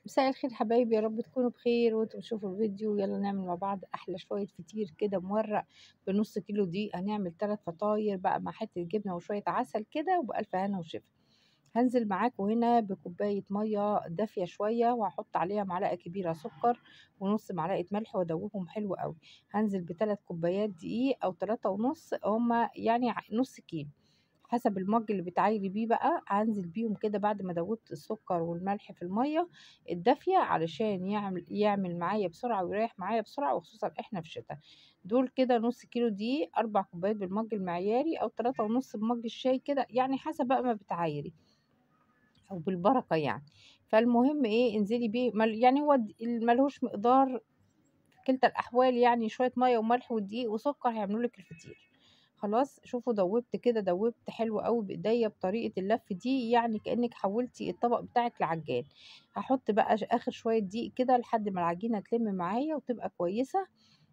مساء الخير حبايبي، يا رب تكونوا بخير وانتم بتشوفوا الفيديو. يلا نعمل مع بعض احلى شويه فطير كده مورق بنص كيلو دقيق. هنعمل 3 فطاير بقى مع حته جبنه وشويه عسل كده وبألف هنا وشفا. هنزل معاكم هنا بكوبايه ميه دافيه شويه، وهحط عليها معلقه كبيره سكر ونص معلقه ملح وادوبهم حلو قوي. هنزل ب3 كوبايات دقيق او 3 ونص، هما يعني نص كيلو حسب المج اللي بتعايري بيه. بقى هنزل بيهم كده بعد ما دوبت السكر والملح في الميه الدافيه، علشان يعمل معايا بسرعه ويريح معايا بسرعه، وخصوصا احنا في الشتاء. دول كده نص كيلو دقيق، 4 كوبايات بالمج المعياري او 3 ونص بمج الشاي كده، يعني حسب بقى ما بتعايري او بالبركه يعني. فالمهم ايه، انزلي بيه يعني هو ملهوش مقدار في كلتا الأحوال، يعني شوية مَيّة وملح ودقيق وسكر هيعملوا لِك الفطير. خلاص، شوفوا دوّبت كده، دوّبت حلو أوي بإيديّا بطريقة اللَف دي، يعني كإنِّك حوّلتِ الطبق بتاعِك لعجّان. هاحط بقى آخر شوية دقيق كده لحد ما العجينة تلِم معايا وتبقى كويسة،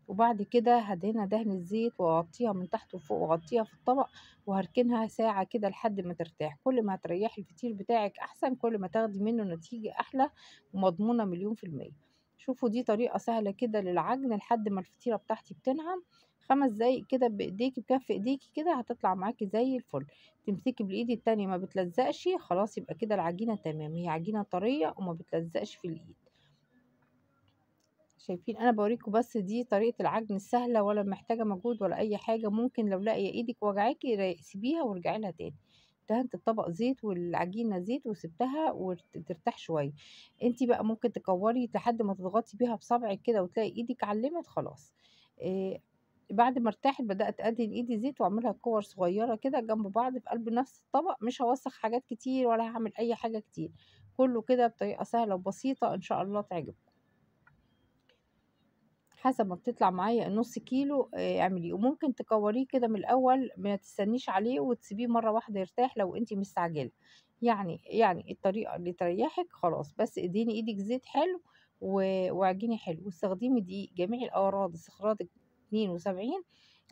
وبعد كده هادهنها دهنة زيت وأغطّيها من تحت وفوق وأغطّيها في الطبق، وهاركنها ساعة كده لحد ما ترتاح. كل ما هتريّحي الفطير بتاعِك أحسن، كل ما تاخدي منّه نتيجة أحلى ومضمونة مليون في المِيّة. شوفوا دي طريقة سهلة كده للعجن لحد ما الفطيرة بتاعتي بتنعم. 5 دقايق كده بإيديكِ، بكف إيديكِ كده هتطلع معاكِ زي الفل. تمسكي بالإيد التانية ما بتلزقش، خلاص يبقى كده العجينة تمام، هي عجينة طرية وما بتلزقش في الإيد. شايفين، أنا باوريكم بس دي طريقة العجن السهلة، ولا محتاجة مجهود ولا أي حاجة. ممكن لو لاقية إيدِك وجعاكِ سيبيها وارجعي لها تاني. دهنت الطبق زيت والعجينة زيت وسبتها ترتاح شوية. انتي بقى ممكن تكوري لحد ما تضغطي بيها بصبعك كده وتلاقي ايدك علمت خلاص. إيه، بعد ما ارتاحت بدأت أدهن ايدي زيت واعملها كور صغيرة كده جنب بعض في قلب نفس الطبق. مش هوسخ حاجات كتير ولا هعمل أي حاجة كتير، كله كده بطريقة سهلة وبسيطة، إن شاء الله تعجبكم. حسب ما بتطلع معايا النص كيلو اعمليه، وممكن تكوريه كده من الأول، ما تستنيش عليه وتسيبيه مرة واحدة يرتاح لو انتي مستعجلة. يعني الطريقة اللي تريحك خلاص، بس ادهني ايدك زيت حلو واعجني حلو، واستخدمي دقيق جميع الأغراض استخراج 72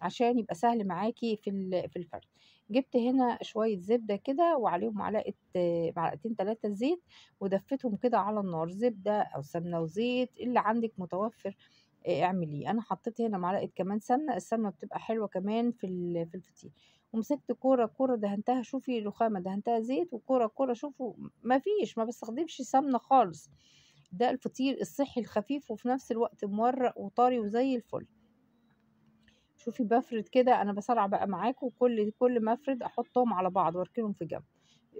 عشان يبقى سهل معاكي في الفرد. جبت هنا شوية زبدة كده وعليهم معلقتين 3 زيت، ودفيتهم كده على النار. زبدة أو سمنة وزيت اللي عندك متوفر اعمليه. أنا حطيت هنا معلقة كمان سمنة، السمنة بتبقى حلوة كمان في الفطير. ومسكت كورة دهنتها، شوفي رخامة دهنتها زيت، وكورة شوفوا ما باستخدمش سمنة خالص. ده الفطير الصحي الخفيف وفي نفس الوقت مورق وطري وزي الفل. شوفي بافرد كده، أنا باسرع بقى معاكم، كل ما أفرد أحطهم على بعض وأركنهم في جنب.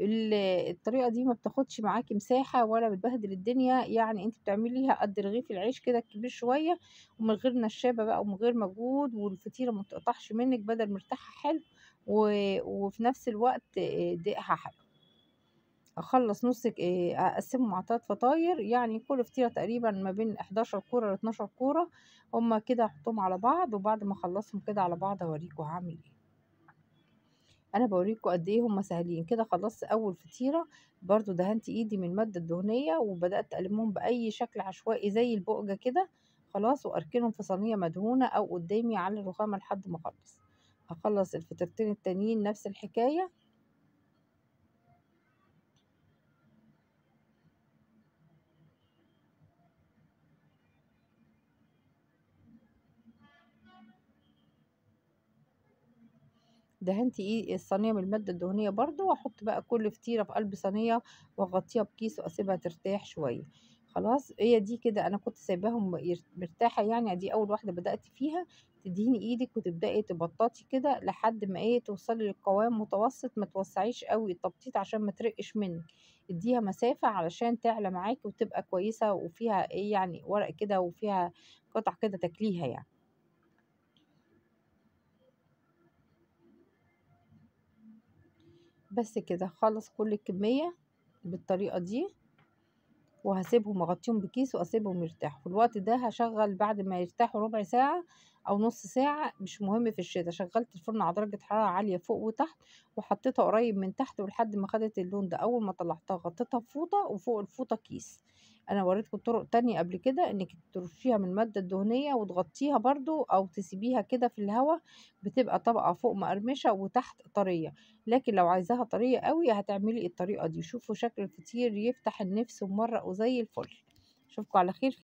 ال الطريقة دي ما بتاخدش معاكِ مساحة ولا بتبهدل الدنيا، يعني أنتِ بتعمليها قد رغيف العيش كده الكبير شوية، ومن غير نشابة بقى ومن غير مجهود، والفطيرة ما بتقطعش منِّك، بدل مرتاحة حلو وفي نفس الوقت دقها حلو. أخلّص نُص أقسّمهم على 3 فطاير، يعني كل فطيرة تقريبًا ما بين 11 كورة ل12 كورة، هُم كده أحطهم على بعض، وبعد ما أخلّصهم كده على بعض هاوريكم هاعمل إيه. أنا باوريكم قد إيه هُم سهلين. كده خلّصت أول فطيرة، برضه دهنت إيدي من المادة الدهنية وبدأت ألمّهم بأي شكل عشوائي زي البُقجة كده، خلاص، وأركنهم في صينية مدهونة أو قدّامي على الرخامة لحد ما أخلّص. هاخلّص الفطيرتين التانيين نفس الحكاية. دهنت الصينية من المادة الدهنية برضه، وأحط بقى كل فطيرة في قلب صينية وأغطيها بكيس وأسيبها ترتاح شوية. خلاص، هي دي كده أنا كنت سايباهم مرتاحة، يعني دي أول واحدة بدأت فيها. تدهني إيدِك وتبدئي تبططي كده لحد ما توصلي لقوام متوسط، ما توسعيش أوي التبطيط عشان ما ترقش منِك. اديها مسافة علشان تعلى معاكِ وتبقى كويسة، وفيها يعني ورق كده وفيها قطع كده تاكليها يعني. بس كده، هاخلّص كل الكمية بالطريقة دي، وهاسيبهم أغطيهم بكيس وأسيبهم يرتاحوا. في الوقت ده هاشغّل بعد ما يرتاحوا ربع ساعة أو نُص ساعة، مش مهم في الشتا، شغّلت الفرن على درجة حرارة عالية فوق وتحت، وحطيتها قريب من تحت ولحد ما خدت اللون ده. أول ما طلعتها غطيتها بفوطة وفوق الفوطة كيس. أنا وريتكم طرق تانية قبل كده، إنِّك ترشيها من المادة الدهنية وتغطيها برضه أو تسيبيها كده في الهوا، بتبقى طبقة فوق مقرمشة وتحت طرية. لكن لو عايزاها طرية أوي هتعملي الطريقة دي. شوفوا شكل الفطير يفتح النفس ومورق وزي الفل. أشوفكم على خير.